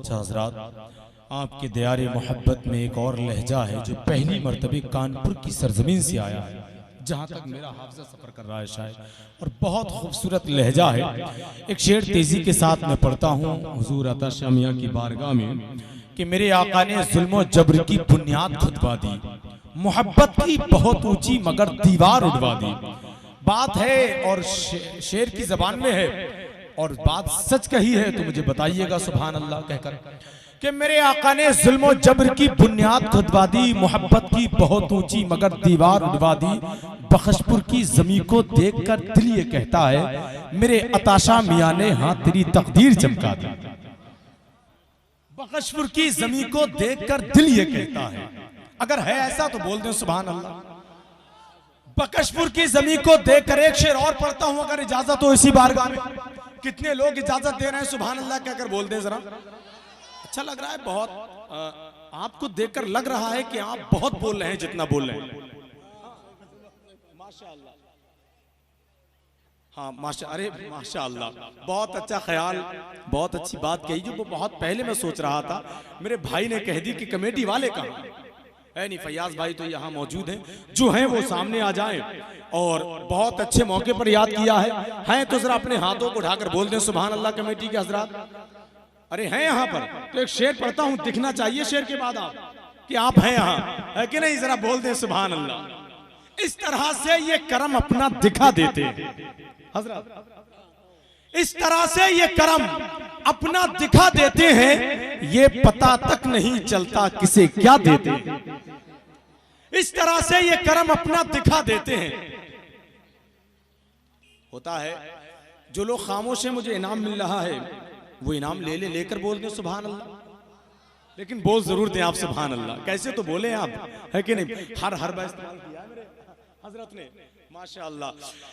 अच्छा हजरात, आपके दयारे मोहब्बत में एक और लहजा है जो पहली मर्तबे कानपुर की सरजमीन से आया है, जहाँ तक मेरा हाफिज़ा सफ़र कर रहा है शायद, और बहुत खूबसूरत लहजा है। एक शेर तेज़ी के साथ मैं पढ़ता हूँ हुजूर अता शाह मियां की बारगाह में कि मेरे आका ने जुल्म जबर की बुनियाद खुदवा दी, मोहब्बत की बहुत ऊंची मगर दीवार उड़वा दी। बात है और शेर की जबान में है और बात सच कही है, तो मुझे बताइएगा सुभान अल्लाह कहकर कि मेरे आका ने जुल्म जबर की बुनियाद खुदवा दी, मोहब्बत की बहुत ऊंची मगर दीवार उड़वा दी। बख्शपुर की जमी को देखकर दिल ये कहता है मेरे अता शाह मियां ने हाँ तेरी तकदीर चमका दी। बख्शपुर की जमी को देखकर दिल ये कहता है, अगर है ऐसा तो बोल दें सुभान अल्लाह। बख्शपुर की जमी को देखकर एक शेर और पढ़ता हूं अगर इजाजत हो इसी बारगाह में। कितने लोग इजाजत दे रहे हैं सुभान अल्लाह कहकर बोल दें जरा। अच्छा लग रहा है बहुत, आपको देखकर लग रहा है कि आप बहुत बोल रहे हैं जितना बोल रहे हैं। माशाअल्लाह, हाँ माशा, अरे माशाअल्लाह, बहुत अच्छा ख्याल, बहुत अच्छी बात कही जो बहुत पहले मैं सोच रहा था। मेरे भाई ने कह दी कि कमेटी वाले कहाँ है, नहीं फैयाज भाई तो यहाँ मौजूद हैं, जो हैं वो सामने आ जाएं। और बहुत अच्छे मौके पर याद किया है तो जरा अपने हाथों को उठाकर बोल दें सुभान अल्लाह कमेटी के हजरात। अरे हैं यहाँ पर, तो एक शेर पढ़ता हूँ, दिखना चाहिए शेर के बाद आप कि आप हैं यहाँ, है कि नहीं, जरा बोल दें सुभान अल्लाह। इस तरह से ये करम अपना दिखा देते हजरत, इस तरह से ये करम अपना दिखा देते हैं, ये पता तक नहीं चलता किसे क्या देते। इस तरह से ये करम अपना दिखा देते हैं। होता है जो लोग खामोश हैं, मुझे इनाम मिल रहा है, वो इनाम लेकर बोल दें सुभान अल्लाह, लेकिन बोल जरूर दें आप सुभान अल्लाह। कैसे तो बोले आप, है कि नहीं, हर बार इस्तेमाल किया मेरे हजरत ने माशाअल्लाह।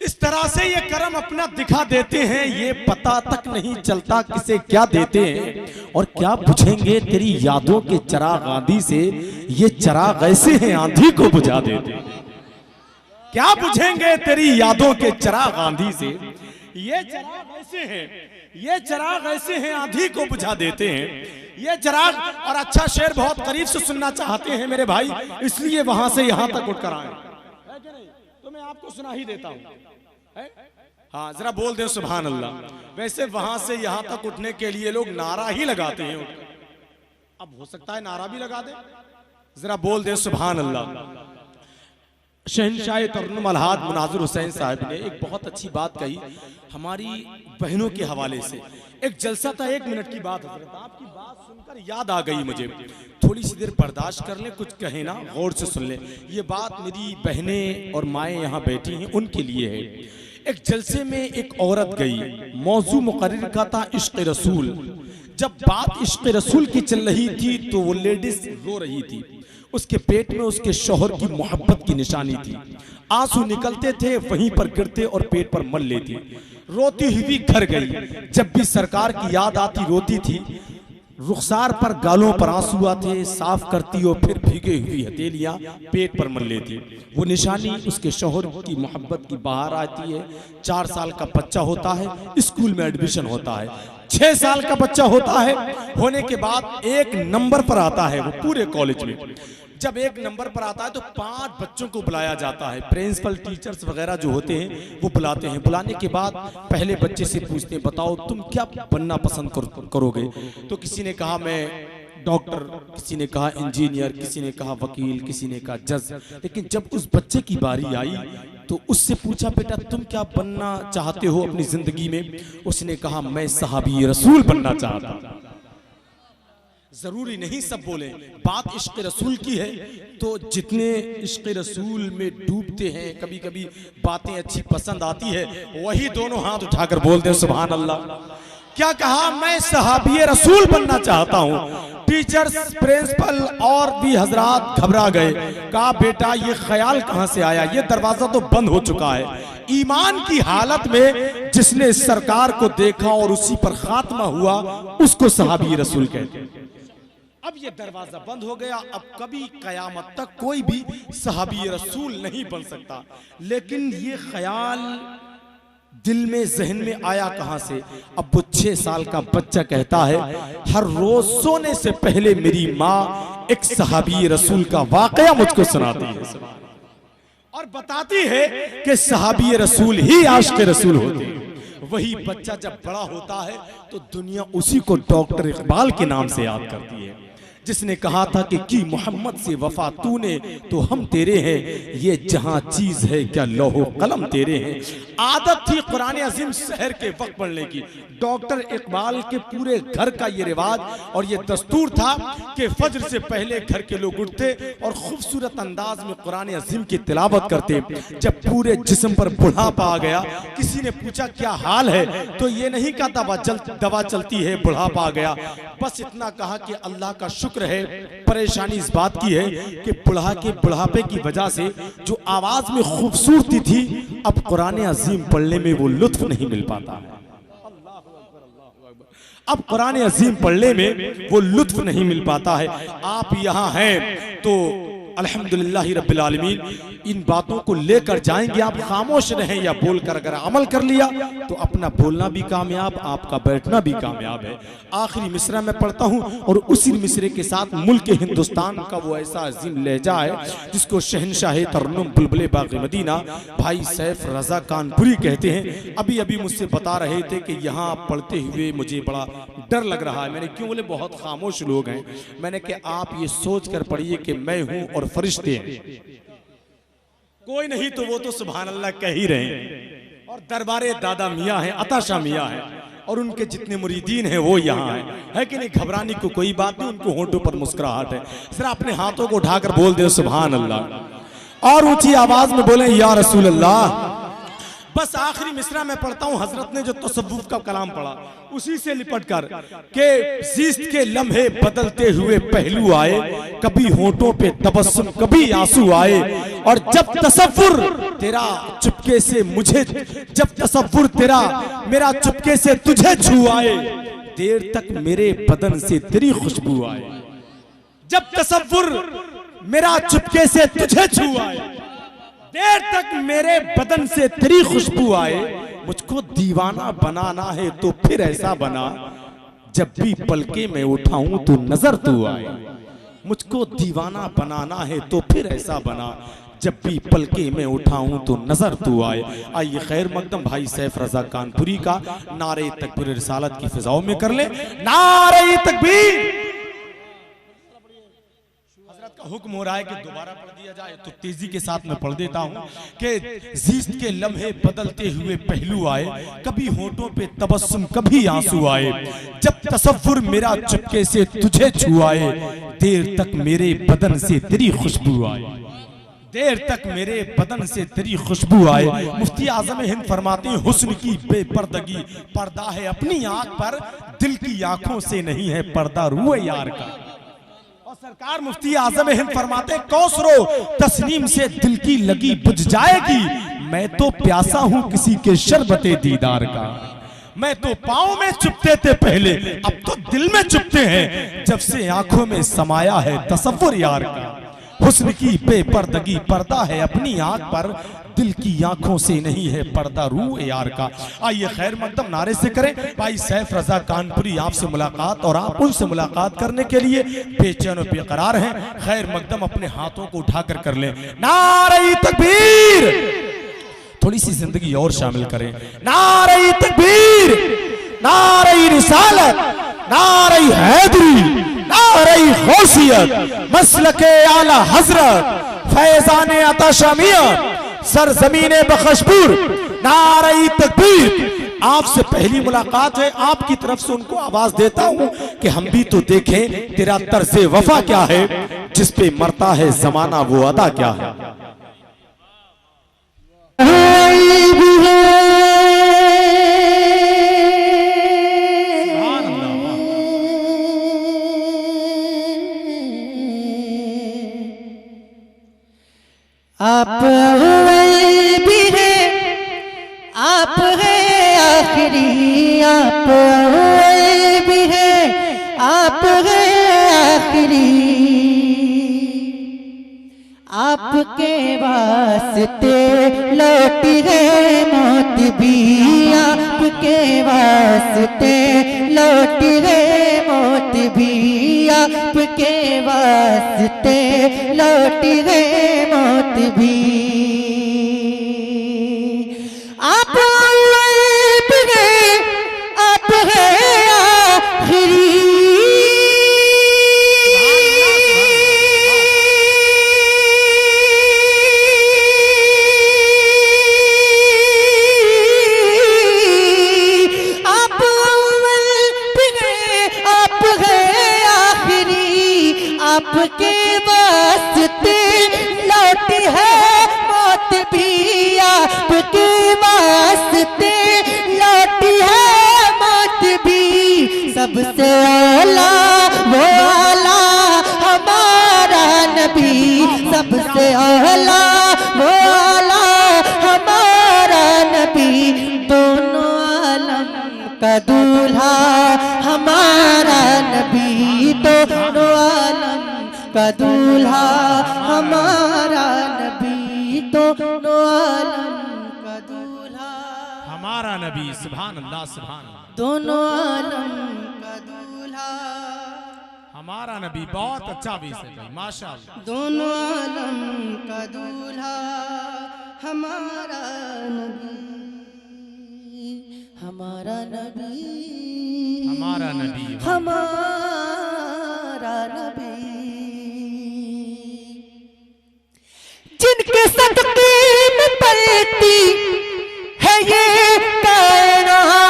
इस तरह से ये करम अपना दिखा देते हैं, ये पता तक नहीं चलता किसे क्या देते हैं। और क्या बुझेंगे तेरी यादों के चिराग आंधी से, ये चिराग ऐसे हैं आंधी को बुझा देते हैं। क्या बुझेंगे तेरी यादों के चिराग आंधी से, ये चिराग ऐसे हैं, ये चिराग ऐसे हैं आंधी को बुझा देते हैं। ये चिराग, और अच्छा शेर बहुत करीब से सुनना चाहते हैं मेरे भाई, इसलिए वहां से यहां तक उठकर आए, तो मैं आपको सुना ही देता हूं। हाँ जरा बोल दे सुभान अल्लाह। वैसे वहां से यहां तक उठने के लिए लोग नारा ही लगाते हैं, अब हो सकता है नारा भी लगा दे, जरा बोल दे सुभान अल्लाह। शहंशाह तरन्नुम अलहाज मुनाजिर हुसैन साहब ने एक बहुत अच्छी बात कही हमारी बहनों के हवाले से। एक जलसा था, 1 मिनट की बात हजरत, आपकी बात सुनकर याद आ गई मुझे, थोड़ी सी देर बर्दाश्त कर लें, कुछ कहे ना, गौर से सुन लें। ये बात मेरी बहनें और माएँ यहाँ बैठी हैं उनके लिए है। एक जलसे में एक औरत गई, मौजू मुकर्रर का था इश्क रसूल। जब बात इश्क रसूल की चल रही थी तो वो लेडीज रो रही थी, उसके पेट में उसके शौहर की मोहब्बत की निशानी थी। आंसू निकलते थे, वहीं पर गिरते और पेट पर मल लेती। रोती हुई घर गई, जब भी सरकार की याद आती रोती थी। रुखसार पर गालों पर आंसू आते, साफ करती और फिर भीगे हुई हथेलियां पेट पर मल लेती। वो निशानी उसके शौहर की मोहब्बत की बाहर आती है। 4 साल का बच्चा होता है, स्कूल में एडमिशन होता है। 6 साल का बच्चा होता है, होने के बाद 1 नंबर पर आता है वो पूरे कॉलेज में। जब 1 नंबर पर आता है तो 5 बच्चों को बुलाया जाता है, प्रिंसिपल टीचर्स वगैरह जो होते हैं वो बुलाते हैं। बुलाने के बाद पहले बच्चे से पूछते हैं बताओ तुम क्या बनना पसंद करोगे। तो किसी ने कहा मैं डॉक्टर, किसी ने कहा इंजीनियर, किसी ने कहा वकील, किसी ने कहा जज। लेकिन जब उस बच्चे की बारी आई तो उससे पूछा बेटा तुम क्या बनना चाहते हो अपनी जिंदगी में। उसने कहा मैं सहाबी रसूल बनना चाहता। जरूरी नहीं सब बोले, बात इश्क रसूल की है तो जितने इश्क रसूल में डूबते हैं, कभी कभी बातें अच्छी पसंद आती है, वही दोनों हाथ उठाकर बोलते हैं सुभान अल्लाह। क्या कहा, मैं सहाबी रसूल बनना चाहता हूँ। टीचर्स, प्रिंसिपल और भी हजरात घबरा गए। कहा बेटा ये ख्याल कहाँ से आया, ये दरवाजा तो बंद हो चुका है। ईमान की हालत में जिसने सरकार को देखा और उसी पर खात्मा हुआ उसको सहाबी रसूल कहते हैं। अब ये दरवाजा बंद हो गया, अब कभी कयामत तक कोई भी सहाबी रसूल नहीं बन सकता। लेकिन ये ख्याल दिल में जहन में आया कहां से। अब वो 6 साल का बच्चा कहता है, हर रोज सोने से पहले मेरी माँ एक सहाबी रसूल का वाकया मुझको सुनाती है और बताती है कि सहाबी रसूल ही आशिक़ रसूल होते हैं। वही बच्चा जब बड़ा होता है तो दुनिया उसी को डॉक्टर इकबाल के नाम से याद करती है, जिसने कहा था कि की मोहम्मद से वफा तूने तो हम तेरे हैं, ये जहां चीज है क्या लौहो कलम तेरे हैं। आदत थी कुरान अजीम शहर के वक्त पढ़ने की। डॉक्टर इकबाल के पूरे घर का ये रिवाज और ये दस्तूर था कि फज्र से पहले घर के लोग उठते और खूबसूरत अंदाज में कुरान अजीम की तिलावत करते। जब पूरे जिस्म पर बुढ़ापा आ गया, किसी ने पूछा क्या हाल है, तो ये नहीं कहा दवा चलती है, बुढ़ापा आ गया। बस इतना कहा कि अल्लाह का शुक्र है। परेशानी इस बात की है कि बुढ़ापे की वजह से जो आवाज में खूबसूरती थी, अब कुरान अजीम पढ़ने में वो लुत्फ नहीं मिल पाता है। अब कुरान अजीम पढ़ने में वो लुत्फ नहीं मिल पाता है। आप यहाँ हैं तो अल्हम्दुलिल्लाह रब्बिल आलमीन, इन बातों को लेकर जाएंगे। आप खामोश रहें या बोलकर अगर अमल कर लिया तो अपना बोलना भी कामयाब, आपका बैठना भी कामयाब है। आखिरी मिसरा मैं पढ़ता हूँ और उसी मिसरे के साथ मुल्क हिंदुस्तान का वो ऐसा अजीम लहजा है जिसको शहनशाह तरन्नुम बुलबुल बाग़ मदीना भाई सैफ रजा कानपुरी कहते हैं। अभी अभी मुझसे बता रहे थे कि यहाँ पढ़ते हुए मुझे बड़ा डर लग रहा है। मैंने क्यों बोले, बहुत खामोश लोग हैं। मैंने कहा आप ये सोच कर पढ़िए कि मैं हूँ और फरिश्ते हैं, कोई नहीं तो वो तो सुभान अल्लाह कह ही रहे हैं। और दरबारे दादा मियाँ हैं, अता शाह मियाँ हैं और उनके जितने मुरीदीन हैं वो यहाँ है कि नहीं। घबराने को कोई बात नहीं, उनको होंठों पर मुस्कुराहट है। सिर्फ अपने हाथों को उठाकर बोल दे सुभान अल्लाह और ऊंची आवाज में बोले या रसूल अल्लाह। बस आखिरी मिसरा में पढ़ता हूँ। हजरत ने जो तसव्वुफ का कलाम पढ़ा उसी से लिपट कर के ज़िस्त के लम्हे बदलते हुए पहलू आए, कभी होंठों पे तबस्सुम कभी आंसू आए। और जब तसव्वुर तेरा चुपके से मुझे, जब तसव्वुर तेरा मेरा चुपके से तुझे छू आए, देर तक मेरे बदन से तेरी खुशबू आए। जब तसव्वुर मेरा चुपके से तुझे छू आए, देर तक मेरे बदन से तेरी खुशबू आए। मुझको दीवाना बनाना है तो फिर ऐसा बना, जब भी पलके में उठाऊं तो नजर तू आए। मुझको दीवाना बनाना है तो फिर ऐसा बना, जब भी पलके में उठाऊं तो नजर तू आए। आइए खैर मकदम भाई सैफ रजा कानपुरी का नारे तकबीर रिसालत की फिजाओं में कर ले। नारे तकबीर। हुक्म हो रहा है कि दोबारा पढ़ दिया जाए तो तेजी के साथ मैं पढ़ देता हूँ कि ज़िस्त के लम्हे बदलते हुए पहलू आए, कभी होंठों पे तबस्सुम कभी आंसू आए। जब तसव्वुर मेरा चुपके से तुझे छू आए, देर तक मेरे बदन से तेरी खुशबू आए, देर तक मेरे बदन से तेरी खुशबू आए। मुफ्ती आजम हिंद फरमाते हैं हुस्न की बेपर्दगी पर्दा है अपनी आंख पर, दिल की आंखों से नहीं है पर्दा रूए यार का। और सरकार मुफ्ती आजम हिंद फरमाते कौसरो तस्नीम से दिल की लगी बुझ जाएगी, मैं तो प्यासा हूं किसी के शरबते दीदार का। मैं तो पाँव में चुपते थे पहले, अब तो दिल में चुपते हैं, जब से आंखों में समाया है तसव्वुर यार का। हुस्न की बेपर्दगी पर्दा है अपनी आंख पर, दिल की आंखों से नहीं है पर्दा रूह यार का। आइए खैर मकदम नारे से करें। भाई सैफ रजा कानपुरी आपसे मुलाकात और आप उनसे मुलाकात करने के लिए बेचैन और बेकरार हैं। खैर मकदम अपने हाथों को उठाकर कर लें। नारे तकबीर। थोड़ी सी जिंदगी और शामिल करें। नारे तकबीर, नारे रिसालत, नारे हैदरी, नारे गौसियत, मसलके आला हजरत फैजान अता शाह मियां सरजमीने बख्शपुर। नारे तकबीर। आपसे पहली मुलाकात है, आपकी तरफ से उनको आवाज देता हूं कि हम भी तो देखें तेरा तर्ज़े वफा क्या है, जिस पे मरता है जमाना वो अदा क्या है। आप भी है, आप है आखिरी, आप भी है, आप है आखिरी, आपके वास्ते लौटी है मौत भी, आपके वास्ते लौटी है मौत भी, आपके वास्ते लौटी है मौत भी। आप है आखिरी, आपके वास्ते लौटी है मौत भी, आपके वास्ते लौटी है मौत भी। सबसे आला वो आला हमारा नबी, सबसे आला वो आला हमारा नबी। दोनों आलम का दूल्हा हमारा नबी, दोनों आलम का दूल्हा हमारा नबी, दोनों आलम का दूल्हा हमारा नबी। सुभान अल्लाह, सुभान अल्लाह। दोनों आलम का दूल्हा हमारा नबी। बहुत अच्छा विषय भाई, माशाअल्लाह। दोनों आलम का दूल्हा हमारा नबी, हमारा नबी, हमारा नबी, हमारा नबी। जिनके सदके में पलती है ये कायनात,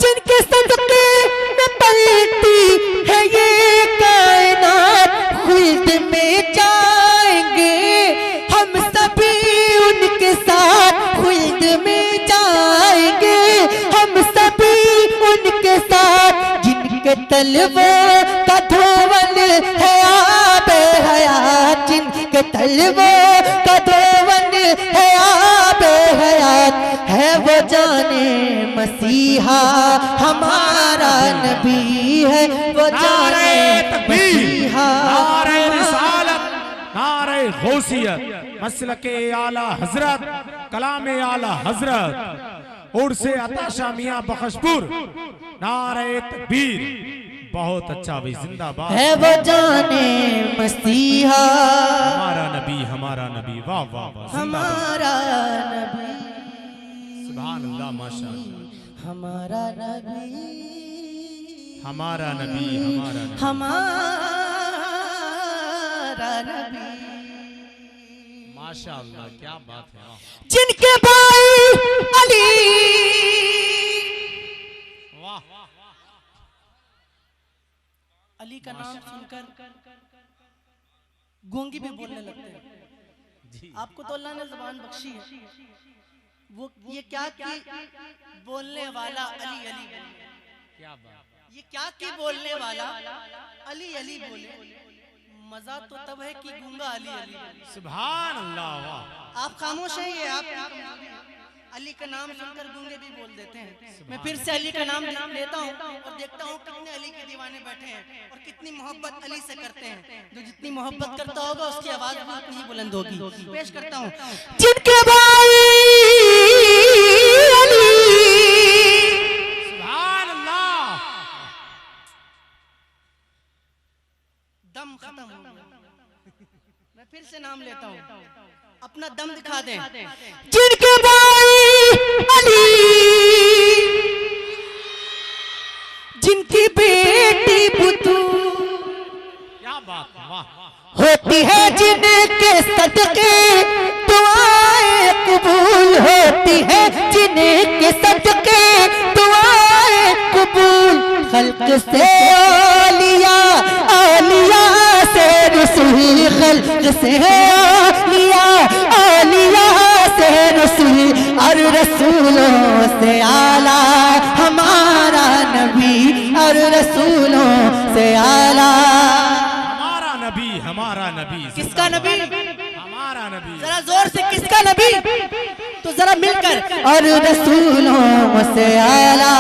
जिनके सदके में पलती है ये कायनात, खुल्द में जाएंगे हम सभी उनके साथ, खुल्द में जाएंगे हम सभी उनके साथ। जिनके तलवों का धोवन है आबे हयात, जिनके तलवों का धोवन है आबे हयात, है वो जाने मसीहा हमारा नबी, है वो जाने मसीहा। नारे रिसालत, नारे गौसियत, मसलके आला हजरत, कलामे आला हजरत, उर्से अता शामिया बख्शपुर, नारे तकबीर। बहुत अच्छा भाई, जिंदाबाद। है वो जाने मसीहा हमारा नबी, हमारा नबी। वाह वाह वाह, हमारा नबी, सुभान अल्लाह, माशाअल्लाह। हमारा नबी, हमारा नबी, हमारा नबी, हमारा नबी। माशाअल्लाह, क्या बात है। जिनके भाई अली, वाह। अली का नाम सुनकर गूंगी भी बोलने लगते हैं। आपको तो अल्लाह ने ज़बान बख्शी है, वो ये क्या कि बोलने वाला अली अली, क्या बात। ये क्या कि बोलने वाला अली अली बोले। मजा तो तब है कि गूंगा अली अली बोले। सुभान अल्लाह, वाह। आप खामोश हैं, ये आप अली का नाम सुनकर गूंगे भी बोल देते हैं। मैं फिर से अली का नाम लेता हूँ और देखता हूँ कितने अली के दीवाने बैठे हैं और कितनी मोहब्बत अली से करते हैं। जो जितनी मोहब्बत करता होगा उसकी आवाज भी उतनी ही बुलंद होगी। पेश करता हूँ, जिनके भाई अली, सुभान अल्लाह। दम खत्म हो गया, मैं फिर से नाम लेता हूँ, अपना दम दिखा दें। जिनके भाई अली, जिनकी बेटी बुतू, क्या बात, वाह। होती है जिनके सदके दुआएं कबूल, होती है जिनके सदके दुआएं कबूल। खल्क से आलिया, आलिया से रसूल, खल्क से आलिया, आलिया से रसूल, और रसूलों से आला हमारा नबी, और रसूलों से आला हमारा नबी, हमारा नबी। किसका नबी? हमारा नबी। जरा जोर से किसका नबी? तो जरा मिलकर, और रसूलों से आला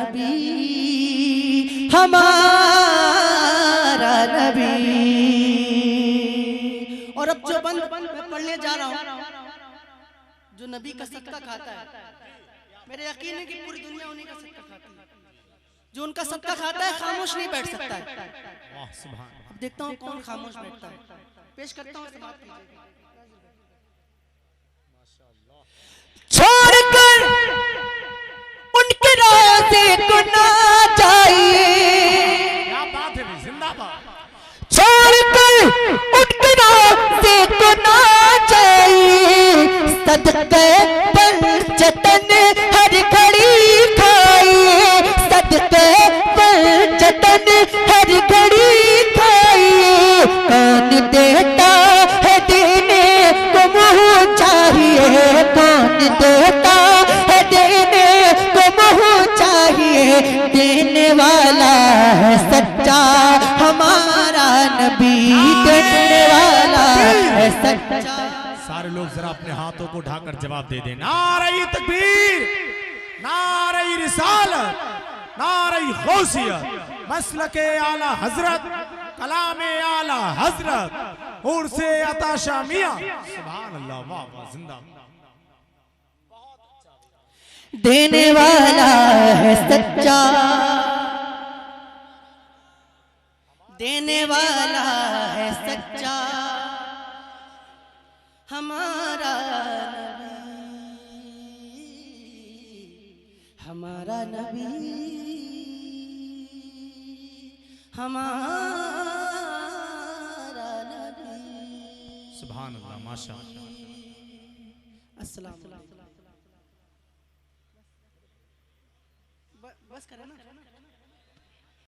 नबी, हमारा नबी। और अब जो बंद मैं पढ़ने जा रहा हूँ, जो नबी का सदका खाता है, मेरे यकीन है कि पूरी दुनिया उन्हीं का सदका खाती है। जो उनका सदका खाता है खामोश नहीं बैठ सकता है। अब देखता हूँ कौन खामोश बैठता है। पेश करता हूँ समाप्त कीजिए। छोड़कर उनके रास्ते को ना जाइए, क्या बात है, जिंदाबाद। छोड़कर उनके रास्ते को ना जाइए, सदके पर जतन हर घड़ी खाइए, सदके पर जतन हर घड़ी खाइए। कौन देता है देने को मुँह चाहिए, कौन देता है देने को मुँह चाहिए। देने वाला है सच्चा हमारा नबी, देने वाला है सच्चा। सारे लोग जरा अपने हाथों को ढाकर जवाब दे दें। नारे तकबीर, नारे रिसालत, नारे गौसियत, मसलके आला हजरत, कलामे आला हजरत, उर्से अता शामिया। सुभान अल्लाह, वाह वाह, जिंदाबाद। देने वाला है सच्चा, देने वाला है सच्चा हमारा नबी, हमारा नबी, हमारा नबी। सुभान अल्लाह, माशाअल्लाह। अस्सलाम वालेकुम। बस करें ना।